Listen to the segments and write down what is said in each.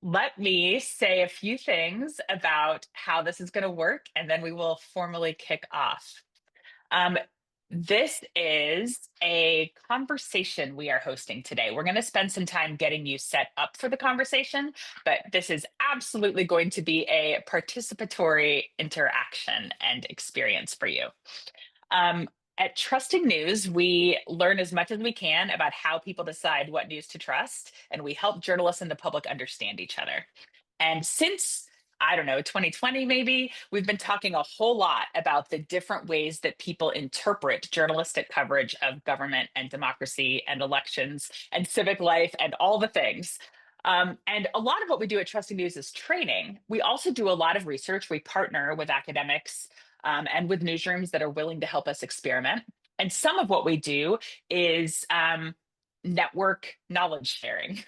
Let me say a few things about how this is going to work, and then we will formally kick off. Um, this is a conversation we are hosting today. We're going to spend some time getting you set up for the conversation, but this is absolutely going to be a participatory interaction and experience for you. Um, at Trusting News, we learn as much as we can about how people decide what news to trust, and we help journalists and the public understand each other. And since, I don't know, 2020 maybe, we've been talking a whole lot about the different ways that people interpret journalistic coverage of government and democracy and elections and civic life and all the things. And a lot of what we do at Trusting News is training. We also do a lot of research. We partner with academics and with newsrooms that are willing to help us experiment. And some of what we do is network knowledge sharing.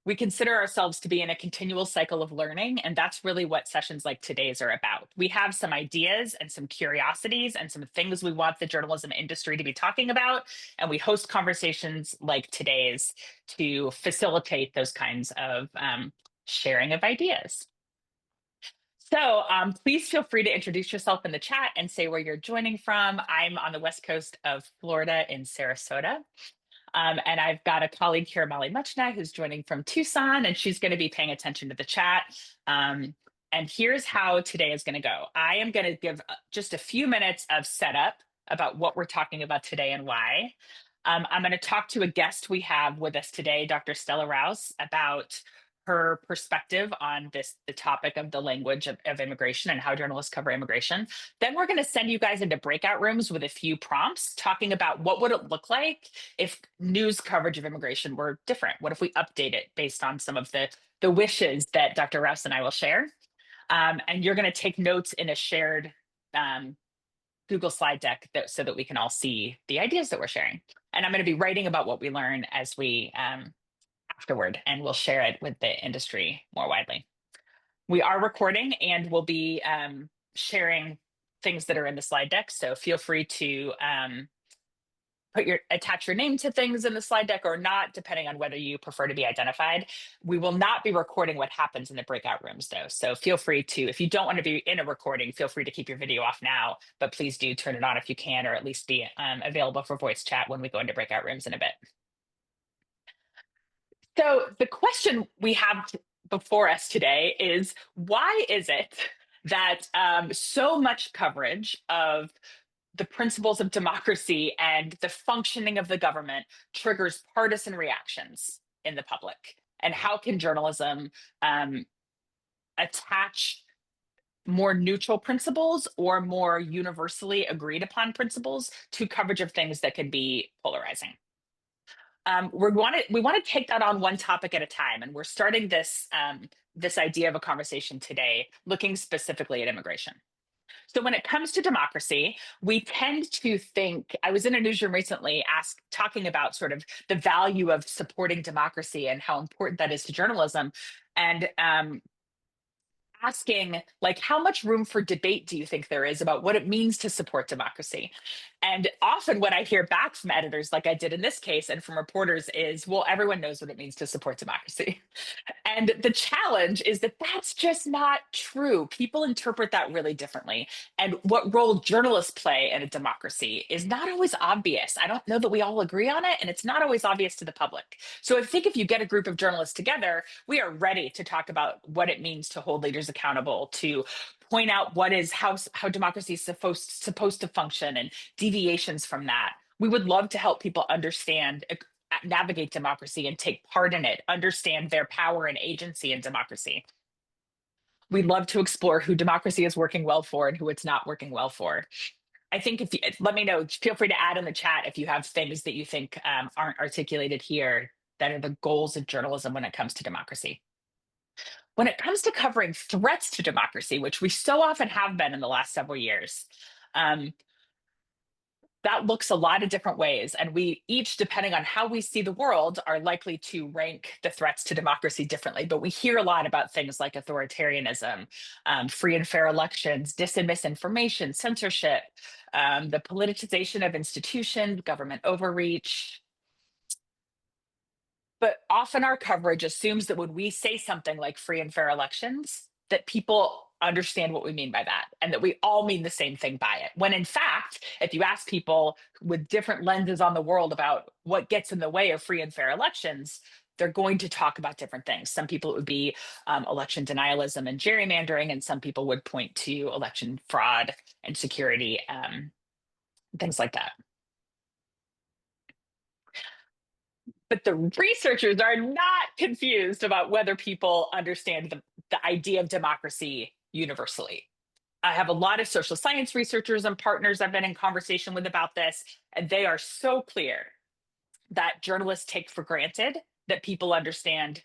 We consider ourselves to be in a continual cycle of learning, and that's really what sessions like today's are about. We have some ideas and some curiosities and some things we want the journalism industry to be talking about, and we host conversations like today's to facilitate those kinds of sharing of ideas. So please feel free to introduce yourself in the chat and say where you're joining from. I'm on the west coast of Florida in Sarasota. And I've got a colleague here, Molly Muchna, who's joining from Tucson, and she's going to be paying attention to the chat. And here's how today is going to go. I am going to give just a few minutes of setup about what we're talking about today and why. I'm going to talk to a guest we have with us today, Dr. Stella Rouse, about her perspective on the topic of the language of immigration and how journalists cover immigration. Then we're going to send you guys into breakout rooms with a few prompts talking about what would it look like if news coverage of immigration were different. What if we update it based on some of the wishes that Dr. Rouse and I will share? And you're going to take notes in a shared Google slide deck so that we can all see the ideas that we're sharing. And I'm going to be writing about what we learn as we afterward, and we'll share it with the industry more widely. We are recording and we'll be sharing things that are in the slide deck. So feel free to attach your name to things in the slide deck or not, depending on whether you prefer to be identified. We will not be recording what happens in the breakout rooms though. So feel free to, if you don't want to be in a recording, feel free to keep your video off now, but please do turn it on if you can, or at least be available for voice chat when we go into breakout rooms in a bit. So the question we have before us today is, why is it that so much coverage of the principles of democracy and the functioning of the government triggers partisan reactions in the public? And how can journalism attach more neutral principles or more universally agreed upon principles to coverage of things that can be polarizing? We want to take that on one topic at a time, and we're starting this idea of a conversation today looking specifically at immigration. So when it comes to democracy, we tend to think, I was in a newsroom recently talking about sort of the value of supporting democracy and how important that is to journalism, and asking, like, how much room for debate do you think there is about what it means to support democracy? And often what I hear back from editors, like I did in this case, and from reporters is, well, everyone knows what it means to support democracy. And the challenge is that that's just not true. People interpret that really differently. And what role journalists play in a democracy is not always obvious. I don't know that we all agree on it, and it's not always obvious to the public. So I think if you get a group of journalists together, we are ready to talk about what it means to hold leaders accountable, to point out how democracy is supposed to function and deviations from that. We would love to help people understand, navigate democracy and take part in it, understand their power and agency in democracy. We'd love to explore who democracy is working well for and who it's not working well for. I think let me know, feel free to add in the chat if you have things that you think aren't articulated here that are the goals of journalism when it comes to democracy. When it comes to covering threats to democracy, which we so often have been in the last several years, that looks a lot of different ways. And we each, depending on how we see the world, are likely to rank the threats to democracy differently. But we hear a lot about things like authoritarianism, free and fair elections, dis and misinformation, censorship, the politicization of institutions, government overreach. But often our coverage assumes that when we say something like free and fair elections, that people understand what we mean by that and that we all mean the same thing by it. When in fact, if you ask people with different lenses on the world about what gets in the way of free and fair elections, they're going to talk about different things. Some people it would be election denialism and gerrymandering, and some people would point to election fraud and security, things like that. But the researchers are not confused about whether people understand the idea of democracy universally. I have a lot of social science researchers and partners I've been in conversation with about this, and they are so clear that journalists take for granted that people understand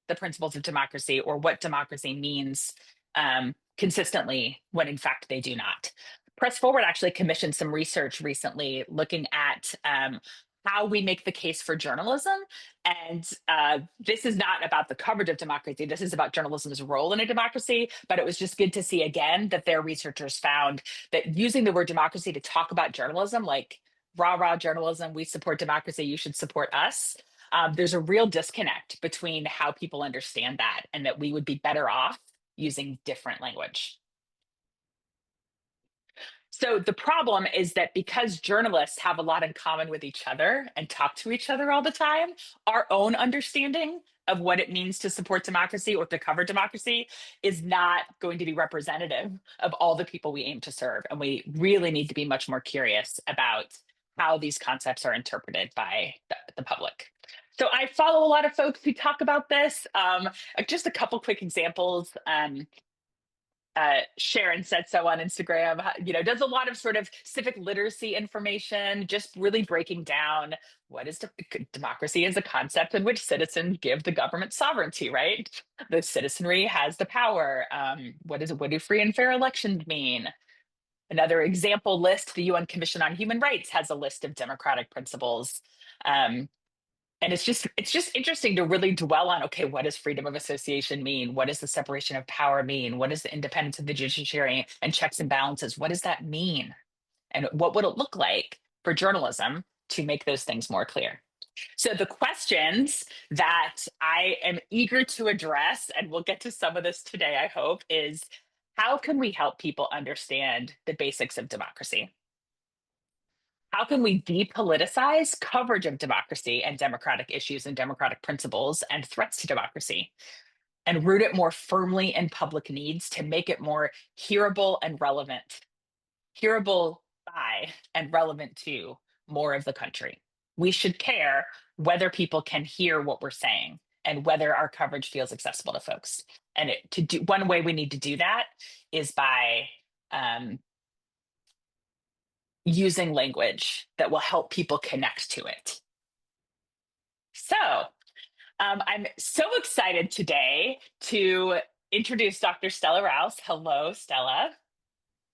the principles of democracy or what democracy means consistently when in fact they do not. Press Forward actually commissioned some research recently looking at how we make the case for journalism. And this is not about the coverage of democracy. This is about journalism's role in a democracy. But it was just good to see again that their researchers found that using the word democracy to talk about journalism, like rah rah journalism, we support democracy, you should support us. There's a real disconnect between how people understand that and that we would be better off using different language. So the problem is that because journalists have a lot in common with each other and talk to each other all the time, our own understanding of what it means to support democracy or to cover democracy is not going to be representative of all the people we aim to serve. And we really need to be much more curious about how these concepts are interpreted by the public. So I follow a lot of folks who talk about this. Just a couple quick examples. Sharon said so on Instagram, does a lot of sort of civic literacy information, just really breaking down what is democracy as a concept in which citizens give the government sovereignty, right? The citizenry has the power. What do free and fair elections mean? Another example list, the UN Commission on Human Rights has a list of democratic principles. And it's just interesting to really dwell on, okay, what does freedom of association mean? What does the separation of power mean? What is the independence of the judiciary and checks and balances? What does that mean? And what would it look like for journalism to make those things more clear? So the questions that I am eager to address, and we'll get to some of this today, I hope, is how can we help people understand the basics of democracy? How can we depoliticize coverage of democracy and democratic issues and democratic principles and threats to democracy and root it more firmly in public needs to make it more hearable and relevant, hearable by and relevant to more of the country? We should care whether people can hear what we're saying and whether our coverage feels accessible to folks. And one way we need to do that is by using language that will help people connect to it. So I'm so excited today to introduce Dr. Stella Rouse. Hello, Stella.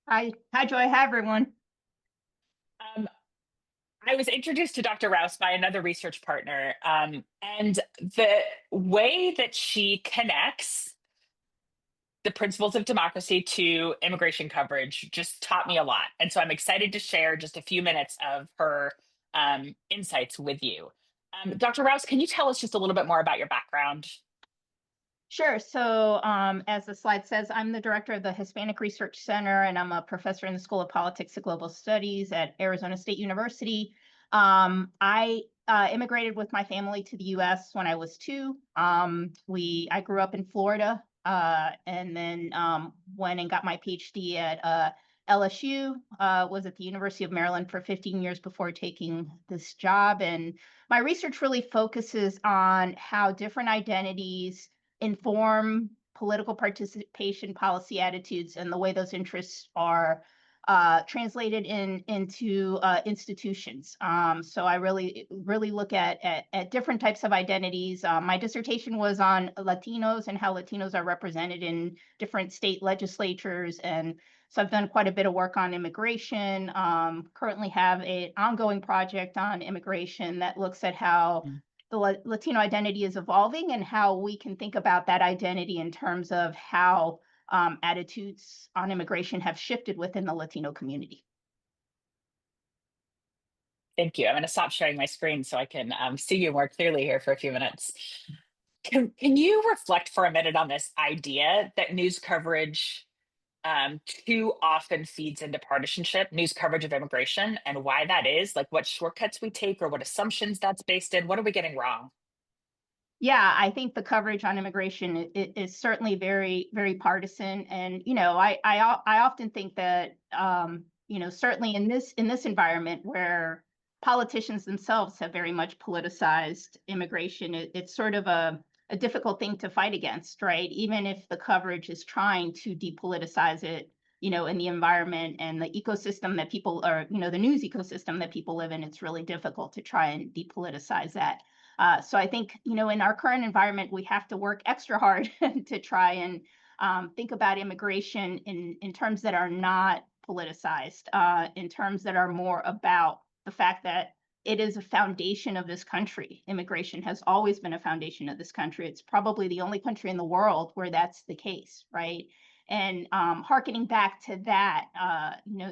Hi, Joy. Hi, everyone. I was introduced to Dr. Rouse by another research partner, and the way that she connects the principles of democracy to immigration coverage just taught me a lot. And so I'm excited to share just a few minutes of her insights with you. Dr. Rouse, can you tell us just a little bit more about your background? Sure. So, as the slide says, I'm the director of the Hispanic Research Center, and I'm a professor in the School of Politics and Global Studies at Arizona State University. I immigrated with my family to the U.S. when I was 2. I grew up in Florida, and then went and got my PhD at LSU. Was at the University of Maryland for 15 years before taking this job, and my research really focuses on how different identities inform political participation, policy attitudes, and the way those interests are translated into institutions. So I really look at different types of identities. My dissertation was on Latinos and how Latinos are represented in different state legislatures, and so I've done quite a bit of work on immigration. Currently have an ongoing project on immigration that looks at how the Latino identity is evolving and how we can think about that identity in terms of how attitudes on immigration have shifted within the Latino community. Thank you. I'm going to stop sharing my screen so I can see you more clearly here for a few minutes. Can you reflect for a minute on this idea that news coverage too often feeds into partisanship, news coverage of immigration, and why that is, like what shortcuts we take or what assumptions that's based in? What are we getting wrong? Yeah, I think the coverage on immigration is certainly very, very partisan. And, I often think that, certainly in this environment where politicians themselves have very much politicized immigration, it's sort of a difficult thing to fight against, right? Even if the coverage is trying to depoliticize it, in the environment and the ecosystem that people are, the news ecosystem that people live in, it's really difficult to try and depoliticize that. So I think, in our current environment, we have to work extra hard to try and think about immigration in terms that are not politicized, in terms that are more about the fact that it is a foundation of this country. Immigration has always been a foundation of this country. It's probably the only country in the world where that's the case, right? And hearkening back to that,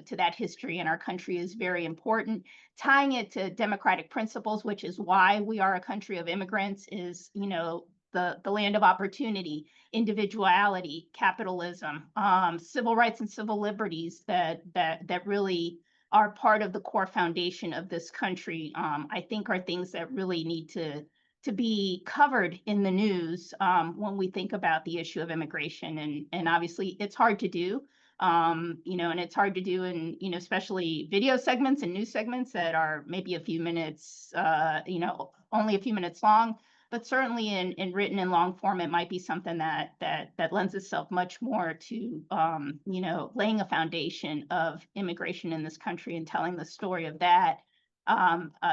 to that history in our country is very important. Tying it to democratic principles, which is why we are a country of immigrants, is the land of opportunity, individuality, capitalism, civil rights and civil liberties that really are part of the core foundation of this country. I think are things that really need to be covered in the news when we think about the issue of immigration. And obviously it's hard to do, and it's hard to do in, especially video segments and news segments that are maybe a few minutes, only a few minutes long. But certainly in written and long form, it might be something that lends itself much more to, laying a foundation of immigration in this country and telling the story of that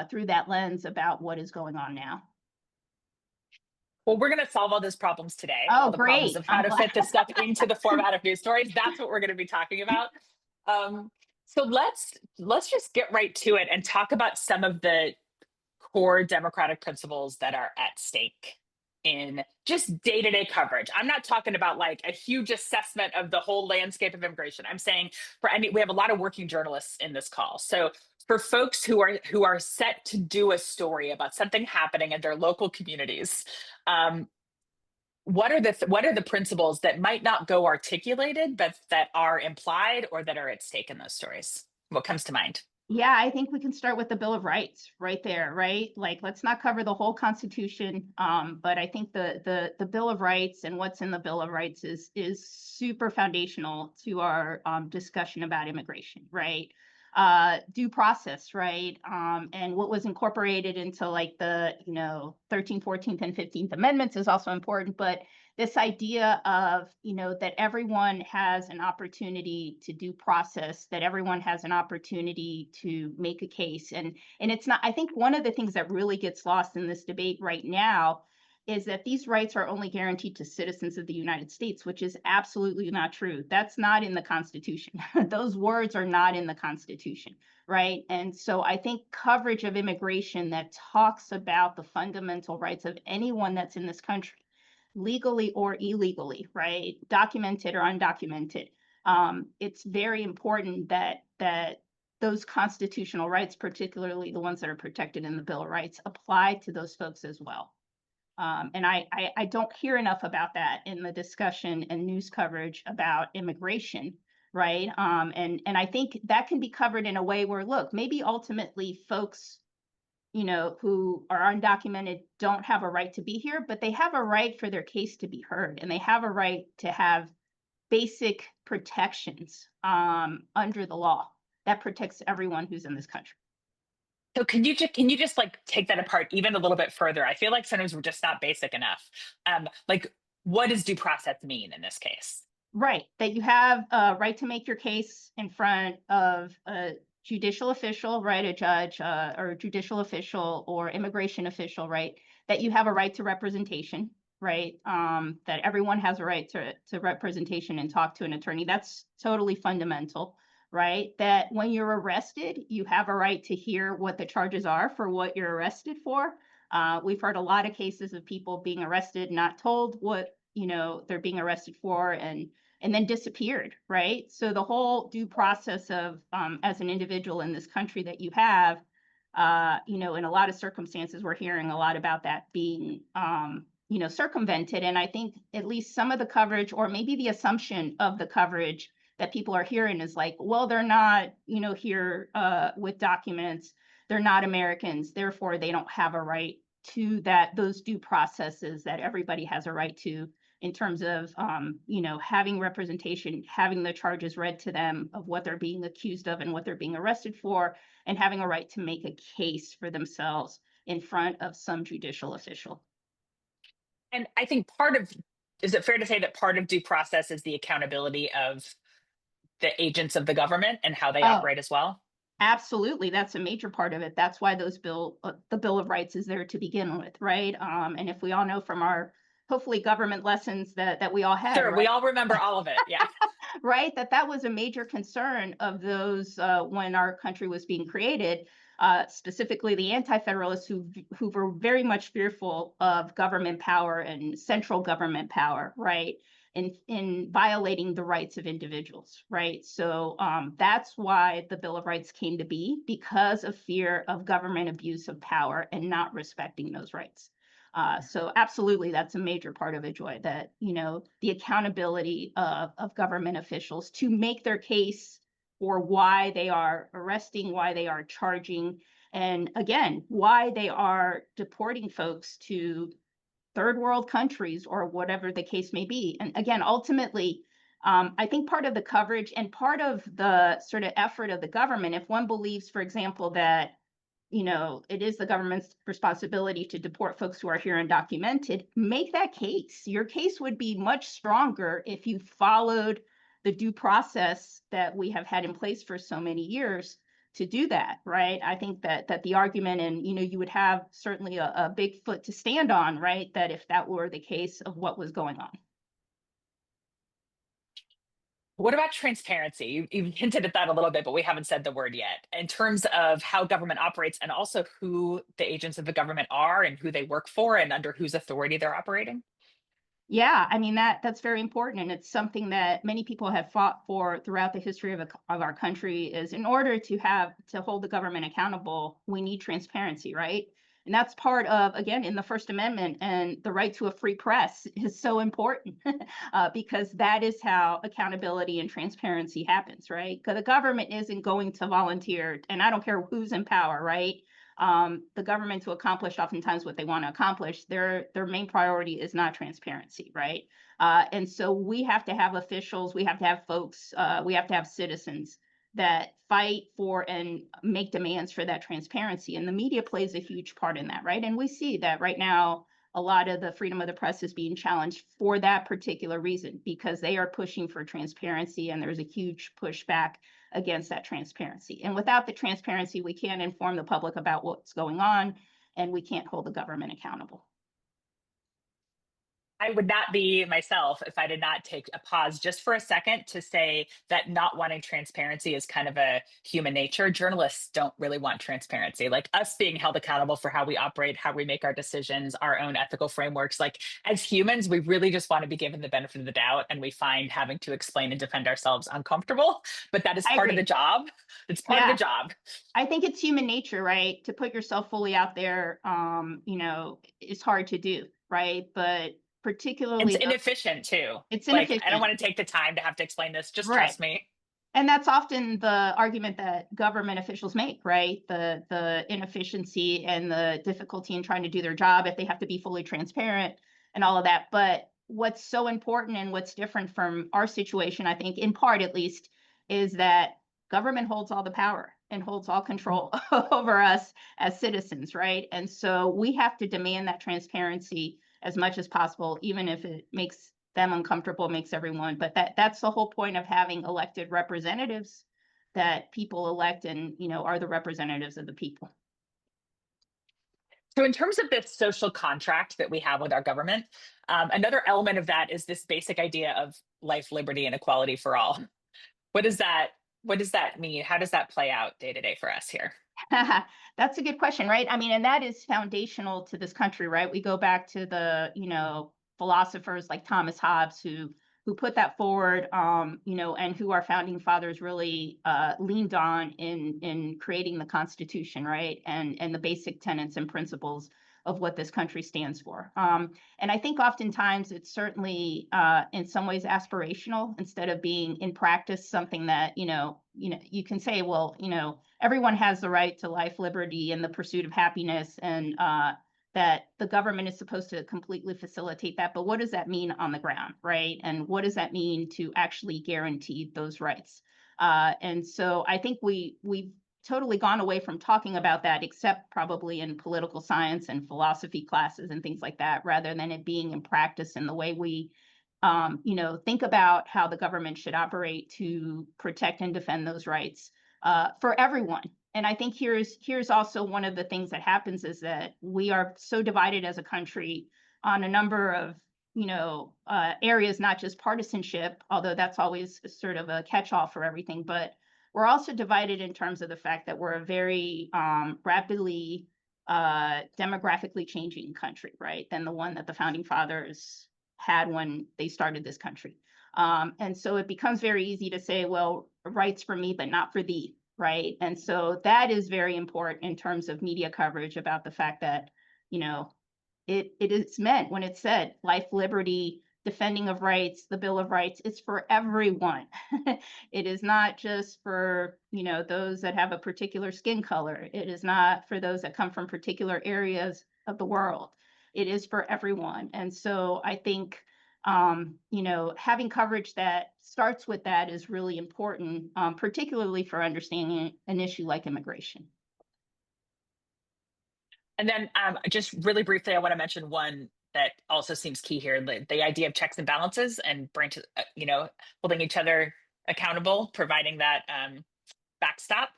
through that lens about what is going on now. Well, we're going to solve all those problems today, all Oh, the problems great. of how I'm to glad. fit this stuff into the format of news stories. That's what we're going to be talking about. Um, so let's just get right to it and talk about some of the core democratic principles that are at stake in just day-to-day coverage. I'm not talking about like a huge assessment of the whole landscape of immigration. I'm saying we have a lot of working journalists in this call. So for folks who are set to do a story about something happening in their local communities, um, what are the principles that might not go articulated, but that are implied or that are at stake in those stories? What comes to mind? Yeah, I think we can start with the Bill of Rights right there, right? Like, let's not cover the whole Constitution, but I think the Bill of Rights and what's in the Bill of Rights is super foundational to our discussion about immigration, right? Due process, right? And what was incorporated into like the 13th, 14th, and 15th Amendments is also important, but this idea of that everyone has an opportunity to due process, that everyone has an opportunity to make a case. And it's not, I think one of the things that really gets lost in this debate right now is that these rights are only guaranteed to citizens of the United States, which is absolutely not true. That's not in the Constitution. Those words are not in the Constitution, right? And so I think coverage of immigration that talks about the fundamental rights of anyone that's in this country, legally or illegally, right? Documented or undocumented. It's very important that those constitutional rights, particularly the ones that are protected in the Bill of Rights, apply to those folks as well. And I don't hear enough about that in the discussion and news coverage about immigration, right? And I think that can be covered in a way where, look, maybe ultimately folks who are undocumented don't have a right to be here, but they have a right for their case to be heard, and they have a right to have basic protections under the law that protects everyone who's in this country. So can you just like take that apart even a little bit further? I feel like sometimes we're just not basic enough. Like what does due process mean in this case? Right, that you have a right to make your case in front of a judicial official, right, a judge or judicial official or immigration official, right, that you have a right to representation, right, that everyone has a right to representation and talk to an attorney. That's totally fundamental, right? That when you're arrested, you have a right to hear what the charges are for what you're arrested for. We've heard a lot of cases of people being arrested, not told what they're being arrested for, and then disappeared, right? So the whole due process of as an individual in this country that you have In a lot of circumstances, we're hearing a lot about that being, circumvented. And I think at least some of the coverage, or maybe the assumption of the coverage that people are hearing is like, well, they're not, here with documents. They're not Americans, therefore they don't have a right to those due processes that everybody has a right to in terms of, having representation, having the charges read to them of what they're being accused of and what they're being arrested for, and having a right to make a case for themselves in front of some judicial official. And I think is it fair to say that part of due process is the accountability of the agents of the government and how they Oh, operate as well? absolutely. That's a major part of it. That's why the Bill of Rights is there to begin with, right? And if we all know from our hopefully government lessons that we all had, Sure, we right? all remember all of it. Yeah. Right, that was a major concern of those when our country was being created, specifically the anti-federalists who were very much fearful of government power and central government power, right? In violating the rights of individuals, right? So that's why the Bill of Rights came to be, because of fear of government abuse of power and not respecting those rights. So absolutely, that's a major part of it, Joy, that, the accountability of government officials to make their case for why they are arresting, why they are charging, and again, why they are deporting folks to third world countries or whatever the case may be. And again, ultimately, I think part of the coverage and part of the sort of effort of the government, if one believes, for example, that it is the government's responsibility to deport folks who are here undocumented, make that case. Your case would be much stronger if you followed the due process that we have had in place for so many years to do that, right? I think that the argument, and you would have certainly a big foot to stand on, right? That if that were the case of what was going on. What about transparency? You've hinted at that a little bit, but we haven't said the word yet. In terms of how government operates and also who the agents of the government are and who they work for and under whose authority they're operating. Yeah, I mean that's very important, and it's something that many people have fought for throughout the history of our country. Is in order to hold the government accountable, we need transparency, right? And that's part of, again, in the First Amendment, and the right to a free press is so important because that is how accountability and transparency happens, right? Because the government isn't going to volunteer, and I don't care who's in power, right? The government to accomplish oftentimes what they want to accomplish, their main priority is not transparency, right? And so we have to have officials, we have to have folks, we have to have citizens that fight for and make demands for that transparency. And the media plays a huge part in that, right? And we see that right now, a lot of the freedom of the press is being challenged for that particular reason, because they are pushing for transparency, and there's a huge pushback against that transparency. And without the transparency, we can't inform the public about what's going on, and we can't hold the government accountable. I would not be myself if I did not take a pause just for a second to say that not wanting transparency is kind of a human nature. Journalists don't really want transparency. Like us being held accountable for how we operate, how we make our decisions, our own ethical frameworks. Like as humans, we really just want to be given the benefit of the doubt, and we find having to explain and defend ourselves uncomfortable. But that is I part of the agree. job. It's part of the Yeah, job. I think it's human nature, right? To put yourself fully out there, it's hard to do, right? But It's particularly inefficient too. it's Like I don't inefficient, want to take the time to have to explain this. Just right? trust me. And that's often the argument that government officials make, right? The inefficiency and the difficulty in trying to do their job if they have to be fully transparent and all of that. But what's so important and what's different from our situation, I think, in part at least, is that government holds all the power and holds all control over us as citizens, right? And so we have to demand that transparency as much as possible, even if it makes them uncomfortable, makes everyone. But that's the whole point of having elected representatives, that people elect and are the representatives of the people. So, in terms of this social contract that we have with our government, another element of that is this basic idea of life, liberty, and equality for all. What does that What does that mean? How does that play out day to day for us here? That's a good question, right? I mean, and that is foundational to this country, right? We go back to the, philosophers like Thomas Hobbes, who who put that forward, and who our founding fathers really leaned on in creating the Constitution, right? And the basic tenets and principles of what this country stands for. And I think oftentimes it's certainly in some ways aspirational instead of being in practice something that, you can say, well, everyone has the right to life, liberty, and the pursuit of happiness, and that the government is supposed to completely facilitate that. But what does that mean on the ground, right? And what does that mean to actually guarantee those rights? And so I think we've totally gone away from talking about that, except probably in political science and philosophy classes and things like that, rather than it being in practice in the way we, think about how the government should operate to protect and defend those rights for everyone. And I think here's also one of the things that happens is that we are so divided as a country on a number of areas, not just partisanship, although that's always sort of a catch-all for everything, but we're also divided in terms of the fact that we're a very rapidly demographically changing country, right, than the one that the founding fathers had when they started this country. And so it becomes very easy to say, well, rights for me, but not for thee, right? And so that is very important in terms of media coverage about the fact that, it is meant when it said life, liberty, defending of rights, the Bill of Rights, it's for everyone. It is not just for, those that have a particular skin color. It is not for those that come from particular areas of the world. It is for everyone. And so I think, having coverage that starts with that is really important, particularly for understanding an issue like immigration. And then just really briefly, I want to mention one that also seems key here, the idea of checks and balances and branches, holding each other accountable, providing that backstop.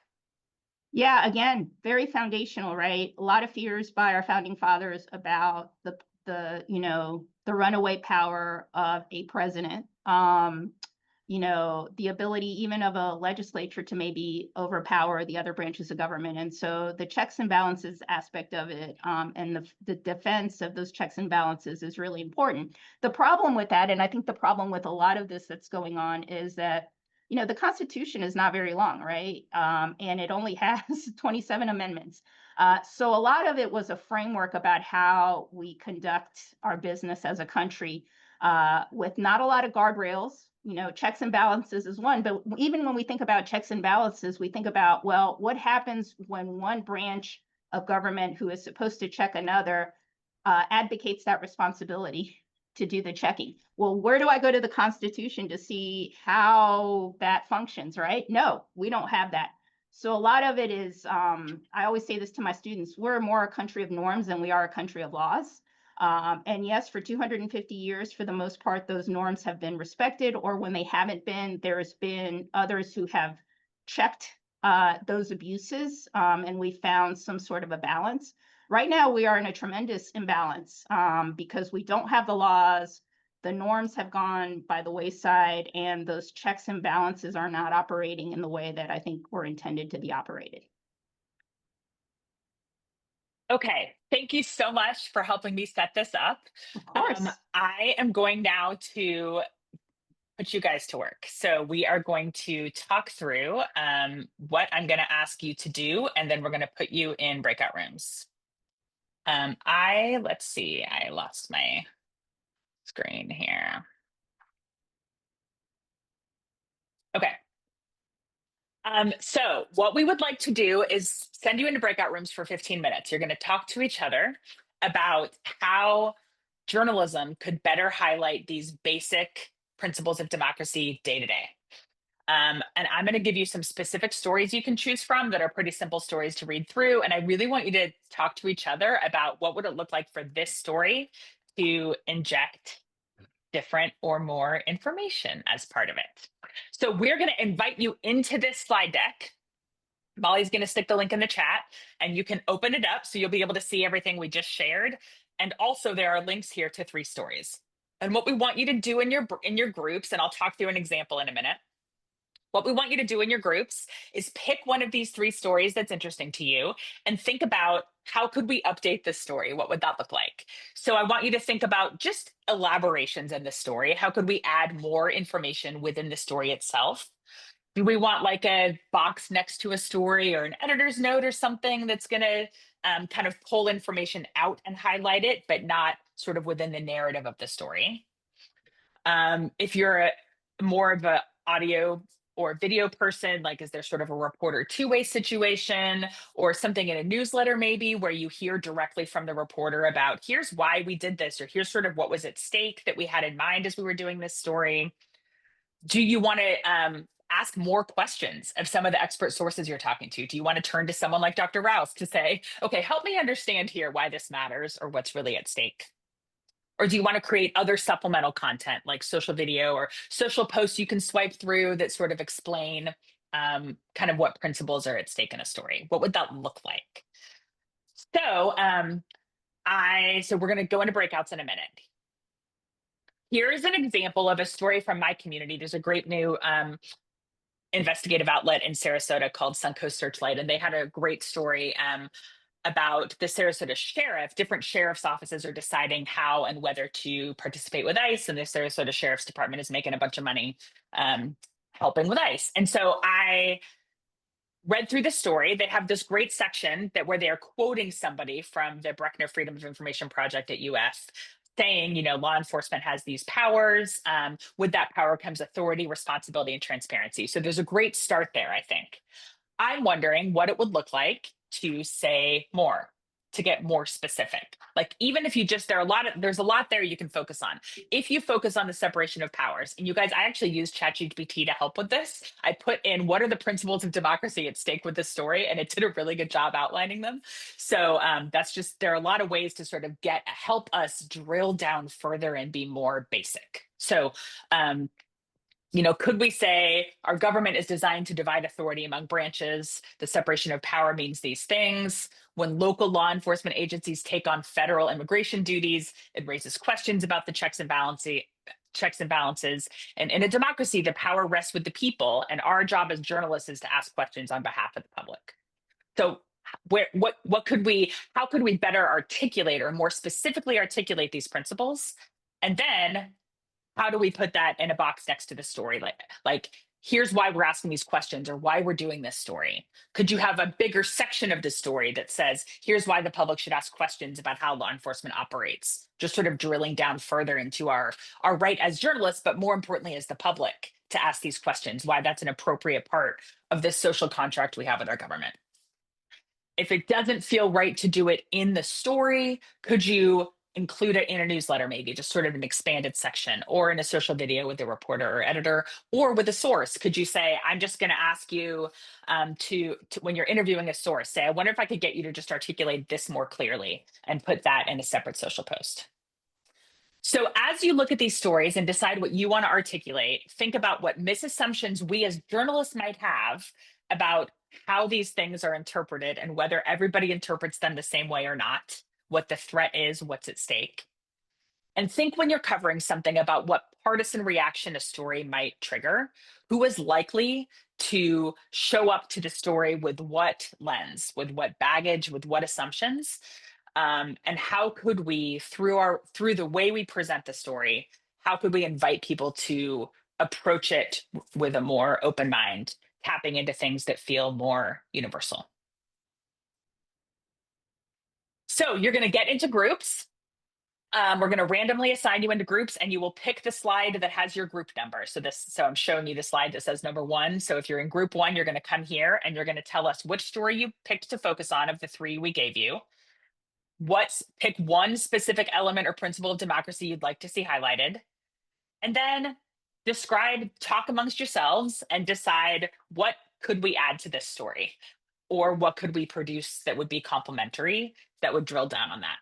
Yeah, again, very foundational, right? A lot of fears by our founding fathers about the runaway power of a president. The ability even of a legislature to maybe overpower the other branches of government. And so the checks and balances aspect of it, and the defense of those checks and balances is really important. The problem with that, and I think the problem with a lot of this that's going on, is that the Constitution is not very long, right? And it only has 27 amendments. So a lot of it was a framework about how we conduct our business as a country, with not a lot of guardrails. Checks and balances is one, but even when we think about checks and balances, we think about, well, what happens when one branch of government who is supposed to check another advocates that responsibility to do the checking? Well, where do I go to the Constitution to see how that functions, right? No, we don't have that. So a lot of it is, I always say this to my students, we're more a country of norms than we are a country of laws. And yes, for 250 years, for the most part, those norms have been respected, or when they haven't been, there's been others who have checked those abuses, and we found some sort of a balance. Right now, we are in a tremendous imbalance because we don't have the laws, the norms have gone by the wayside, and those checks and balances are not operating in the way that I think were intended to be operated. Okay, thank you so much for helping me set this up. Of course. I am going now to put you guys to work. So we are going to talk through what I'm going to ask you to do, and then we're going to put you in breakout rooms. Let's see, I lost my screen here. Okay. So what we would like to do is send you into breakout rooms for 15 minutes. You're going to talk to each other about how journalism could better highlight these basic principles of democracy day to day. And I'm going to give you some specific stories you can choose from that are pretty simple stories to read through. And I really want you to talk to each other about what would it look like for this story to inject different or more information as part of it. So we're going to invite you into this slide deck. Molly's going to stick the link in the chat, and you can open it up so you'll be able to see everything we just shared. And also there are links here to 3 stories. And what we want you to do in your groups, and I'll talk through an example in a minute. What we want you to do in your groups is pick one of these 3 stories that's interesting to you and think about how could we update this story? What would that look like? So I want you to think about just elaborations in the story. How could we add more information within the story itself? Do we want like a box next to a story or an editor's note or something that's going to kind of pull information out and highlight it, but not sort of within the narrative of the story? If you're more of a audio or video person, like is there sort of a reporter two-way situation or something in a newsletter maybe where you hear directly from the reporter about here's why we did this or here's sort of what was at stake that we had in mind as we were doing this story? Do you want to ask more questions of some of the expert sources you're talking to? Do you want to turn to someone like Dr. Rouse to say, okay, help me understand here why this matters or what's really at stake? Or do you want to create other supplemental content like social video or social posts you can swipe through that sort of explain kind of what principles are at stake in a story? What would that look like? So so we're going to go into breakouts in a minute. Here is an example of a story from my community. There's a great new investigative outlet in Sarasota called Suncoast Searchlight, and they had a great story about the Sarasota sheriff. Different sheriff's offices are deciding how and whether to participate with ICE, and the Sarasota Sheriff's Department is making a bunch of money helping with ICE. And so I read through the story. They have this great section where they are quoting somebody from the Bruckner Freedom of Information Project at UF saying, law enforcement has these powers. With that power comes authority, responsibility, and transparency. So there's a great start there, I think. I'm wondering what it would look like to say more, to get more specific. Like even if you just there's a lot there you can focus on. If you focus on the separation of powers, and you guys, I actually used ChatGPT to help with this. I put in what are the principles of democracy at stake with this story, and it did a really good job outlining them. So there are a lot of ways to sort of help us drill down further and be more basic. So could we say our government is designed to divide authority among branches? The separation of power means these things. When local law enforcement agencies take on federal immigration duties, it raises questions about the checks and balances. And in a democracy, the power rests with the people, and our job as journalists is to ask questions on behalf of the public. So how could we better articulate or more specifically articulate these principles? And then how do we put that in a box next to the story? Like here's why we're asking these questions or why we're doing this story. Could you have a bigger section of the story that says, here's why the public should ask questions about how law enforcement operates? Just sort of drilling down further into our right as journalists, but more importantly, as the public to ask these questions, why that's an appropriate part of this social contract we have with our government. If it doesn't feel right to do it in the story, could you include it in a newsletter, maybe just sort of an expanded section, or in a social video with a reporter or editor, or with a source? Could you say, I'm just going to ask you to, when you're interviewing a source, say, I wonder if I could get you to just articulate this more clearly and put that in a separate social post. So as you look at these stories and decide what you want to articulate, think about what misassumptions we as journalists might have about how these things are interpreted and whether everybody interprets them the same way or not, what the threat is, what's at stake. And think when you're covering something about what partisan reaction a story might trigger, who is likely to show up to the story with what lens, with what baggage, with what assumptions, and how could we, through the way we present the story, how could we invite people to approach it with a more open mind, tapping into things that feel more universal? So you're going to get into groups. We're going to randomly assign you into groups, and you will pick the slide that has your group number. So I'm showing you the slide that says number 1. So if you're in group 1, you're going to come here and you're going to tell us which story you picked to focus on of the 3 we gave you. Pick one specific element or principle of democracy you'd like to see highlighted, and then talk amongst yourselves and decide what could we add to this story, or what could we produce that would be complementary, that would drill down on that.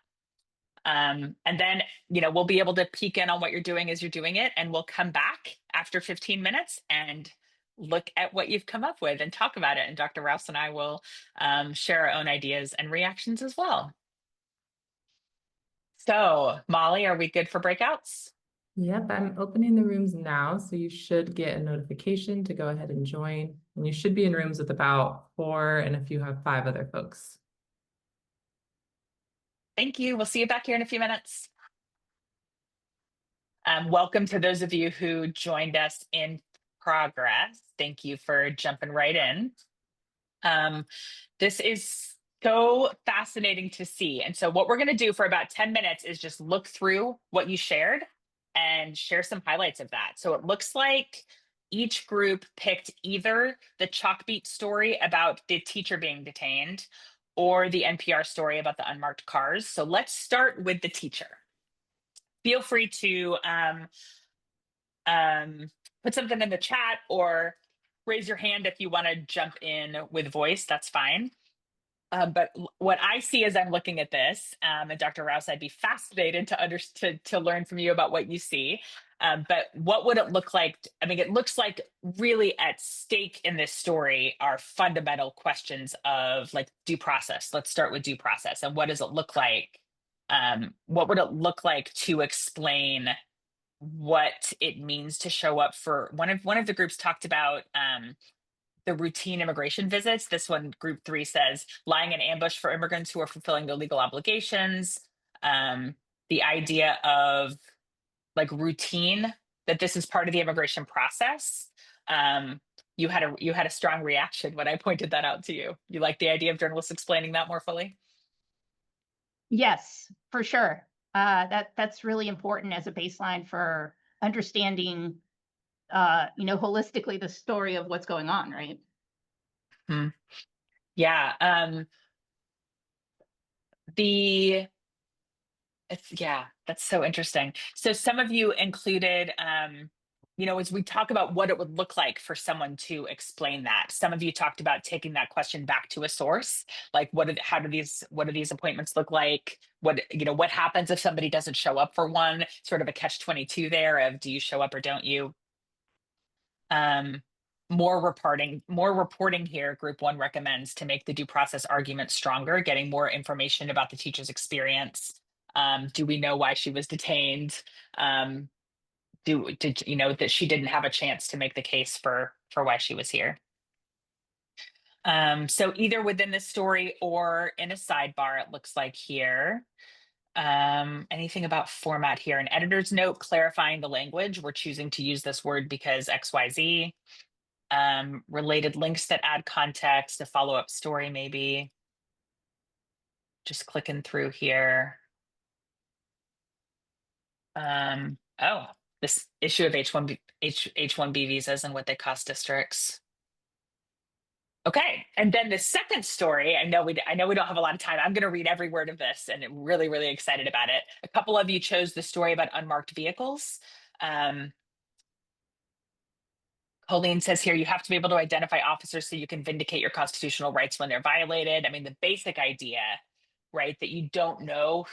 And then, we'll be able to peek in on what you're doing as you're doing it, and we'll come back after 15 minutes and look at what you've come up with and talk about it. And Dr. Rouse and I will share our own ideas and reactions as well. So, Molly, are we good for breakouts? Yep, I'm opening the rooms now, so you should get a notification to go ahead and join. And you should be in rooms with about 4, and if you have 5 other folks. Thank you. We'll see you back here in a few minutes. Welcome to those of you who joined us in progress. Thank you for jumping right in. This is so fascinating to see. And so what we're going to do for about 10 minutes is just look through what you shared and share some highlights of that. So it looks like each group picked either the Chalkbeat story about the teacher being detained or the NPR story about the unmarked cars. So let's start with the teacher. Feel free to put something in the chat or raise your hand if you want to jump in with voice, that's fine. But what I see as I'm looking at this, and Dr. Rouse, I'd be fascinated to learn from you about what you see. But what would it look like? I mean, it looks like really at stake in this story are fundamental questions of like due process. Let's start with due process. And what does it look like? What would it look like to explain what it means to show up for one of the groups talked about the routine immigration visits. This one, group 3, says lying in ambush for immigrants who are fulfilling their legal obligations. The idea of like routine, that this is part of the immigration process. You had a strong reaction when I pointed that out to you. You like the idea of journalists explaining that more fully? Yes, for sure. That's really important as a baseline for understanding, holistically the story of what's going on, right? Hmm. Yeah. The yeah, that's so interesting. So some of you included, as we talk about what it would look like for someone to explain that, some of you talked about taking that question back to a source, like what do these appointments look like? What happens if somebody doesn't show up for one? Sort of a catch-22 there of do you show up or don't you? More reporting here, group 1 recommends to make the due process argument stronger, getting more information about the teacher's experience. Do we know why she was detained? Did you know that she didn't have a chance to make the case for why she was here? So either within the story or in a sidebar, it looks like here. Anything about format here? An editor's note clarifying the language. We're choosing to use this word because XYZ. Related links that add context, a follow-up story maybe. Just clicking through here. Oh, this issue of H1B visas and what they cost districts. Okay, and then the second story, I know we don't have a lot of time. I'm going to read every word of this, and I'm really, really excited about it. A couple of you chose the story about unmarked vehicles. Colleen says here, you have to be able to identify officers so you can vindicate your constitutional rights when they're violated. I mean, the basic idea, right, that you don't know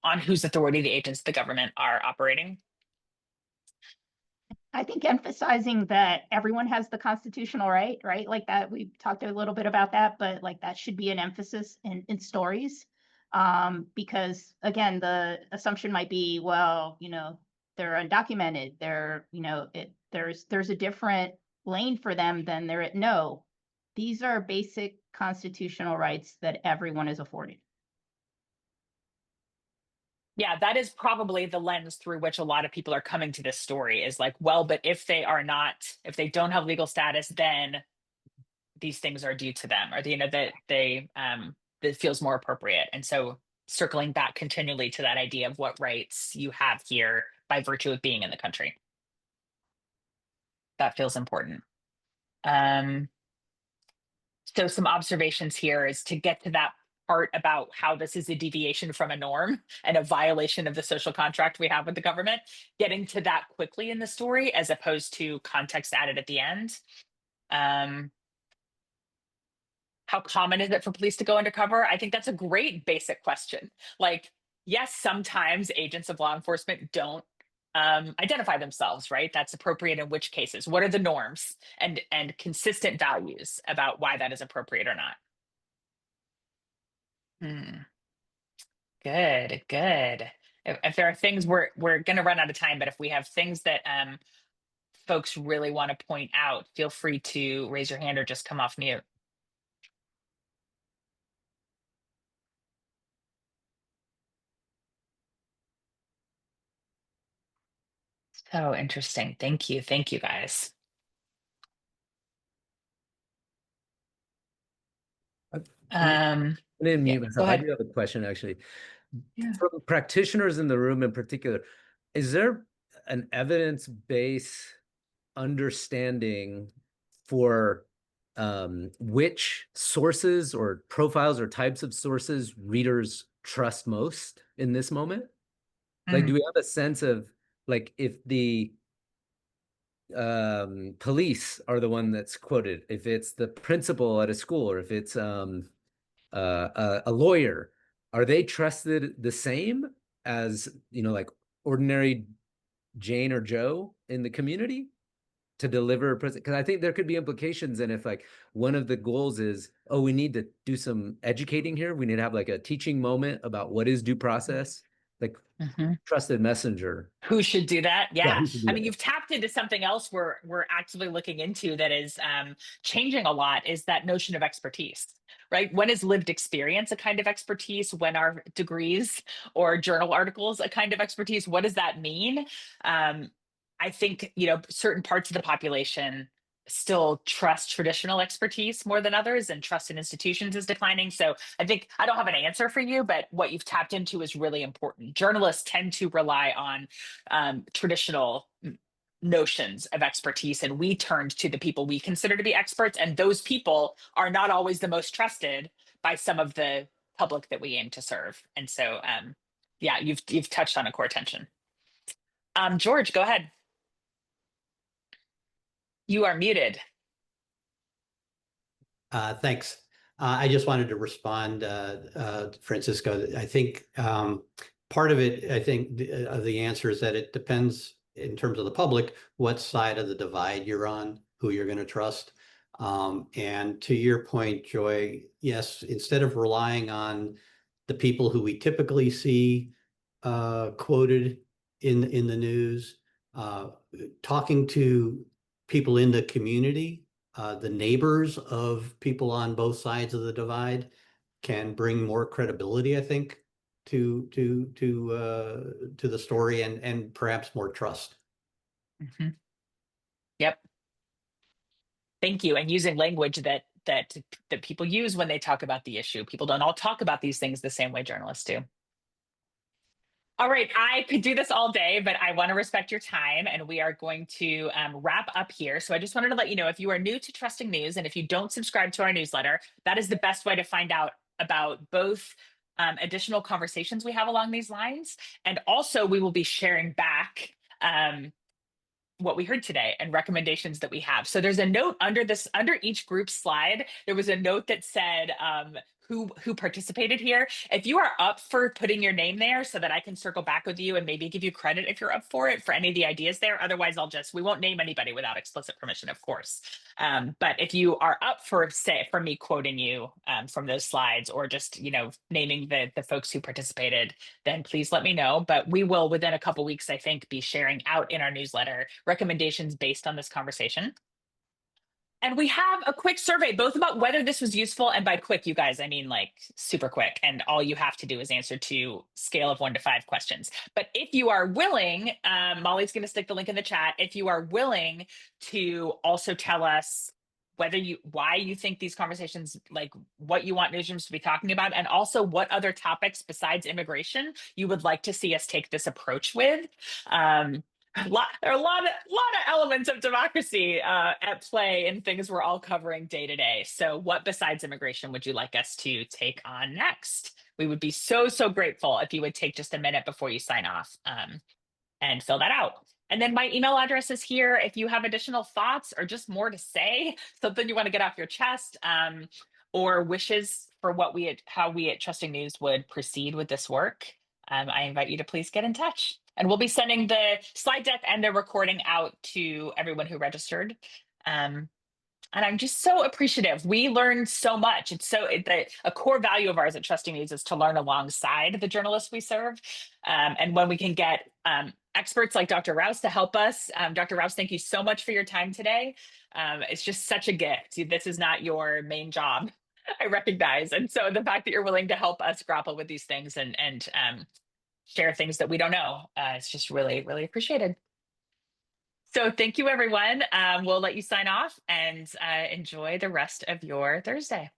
on whose authority the agents of the government are operating. I think emphasizing that everyone has the constitutional right, like that, we talked a little bit about that, but like that should be an emphasis in stories. Because again, the assumption might be, well, they're undocumented, there's a different lane for them than there. No, these are basic constitutional rights that everyone is afforded. Yeah, that is probably the lens through which a lot of people are coming to this story, is like, well, but if they don't have legal status, then these things are due to them, or that feels more appropriate. And so circling back continually to that idea of what rights you have here by virtue of being in the country. That feels important. So some observations here is to get to that part about how this is a deviation from a norm and a violation of the social contract we have with the government, getting to that quickly in the story as opposed to context added at the end. How common is it for police to go undercover? I think that's a great basic question. Like, yes, sometimes agents of law enforcement don't identify themselves, right? That's appropriate in which cases? What are the norms and consistent values about why that is appropriate or not? Good, good. If there are things, we're going to run out of time, but if we have things that folks really want to point out, feel free to raise your hand or just come off mute. So interesting. Thank you. Thank you, guys. Um, I didn't yeah, mute go myself. I ahead. do have a question, actually. Yeah. From practitioners in the room in particular, is there an evidence-based understanding for which sources or profiles or types of sources readers trust most in this moment? Like, do we have a sense of, like, if the police are the one that's quoted, if it's the principal at a school, or if it's a lawyer, are they trusted the same as, like ordinary Jane or Joe in the community to deliver a present? Because I think there could be implications. And if like one of the goals is, oh, we need to do some educating here, we need to have like a teaching moment about what is due process, like trusted messenger. Who should do that? Yeah, Yeah. who should do I mean, that? you've tapped into something else we're actively looking into that is changing a lot, is that notion of expertise, right? When is lived experience a kind of expertise? When are degrees or journal articles a kind of expertise? What does that mean? I think, certain parts of the population still trust traditional expertise more than others, and trust in institutions is declining. So I think I don't have an answer for you, but what you've tapped into is really important. Journalists tend to rely on traditional notions of expertise, and we turned to the people we consider to be experts, and those people are not always the most trusted by some of the public that we aim to serve. And so yeah, you've touched on a core tension. George, go ahead. You are muted. Thanks. I just wanted to respond, Francisco. I think part of it, the answer is that it depends in terms of the public, what side of the divide you're on, who you're going to trust. And to your point, Joy, yes, instead of relying on the people who we typically see quoted in the news, talking to people in the community, the neighbors of people on both sides of the divide can bring more credibility, I think, to the story, and perhaps more trust. Yep. Thank you. And using language that people use when they talk about the issue. People don't all talk about these things the same way journalists do. All right, I could do this all day, but I want to respect your time, and we are going to wrap up here. So I just wanted to let you know, if you are new to Trusting News and if you don't subscribe to our newsletter, that is the best way to find out about both additional conversations we have along these lines, and also we will be sharing back what we heard today and recommendations that we have. So there's a note under each group slide. There was a note that said who participated here. If you are up for putting your name there so that I can circle back with you and maybe give you credit if you're up for it, for any of the ideas there. Otherwise, we won't name anybody without explicit permission, of course. But if you are up for me quoting you from those slides, or just naming the folks who participated, then please let me know. But we will, within a couple weeks, I think, be sharing out in our newsletter recommendations based on this conversation. And we have a quick survey, both about whether this was useful, and by quick, you guys, I mean like super quick. And all you have to do is answer 2 scale of 1 to 5 questions. But if you are willing, Molly's going to stick the link in the chat. If you are willing to also tell us why you think these conversations, like what you want newsrooms to be talking about, and also what other topics besides immigration you would like to see us take this approach with. There are a lot of elements of democracy at play in things we're all covering day to day. So what besides immigration would you like us to take on next? We would be so grateful if you would take just a minute before you sign off and fill that out. And then my email address is here if you have additional thoughts or just more to say, something you want to get off your chest, or wishes for how we at Trusting News would proceed with this work. I invite you to please get in touch. And we'll be sending the slide deck and the recording out to everyone who registered. And I'm just so appreciative. We learned so much. A core value of ours at Trusting News is to learn alongside the journalists we serve. And when we can get experts like Dr. Rouse to help us. Dr. Rouse, thank you so much for your time today. It's just such a gift. This is not your main job, I recognize. And so the fact that you're willing to help us grapple with these things and share things that we don't know, it's just really appreciated. So thank you, everyone. We'll let you sign off and enjoy the rest of your Thursday.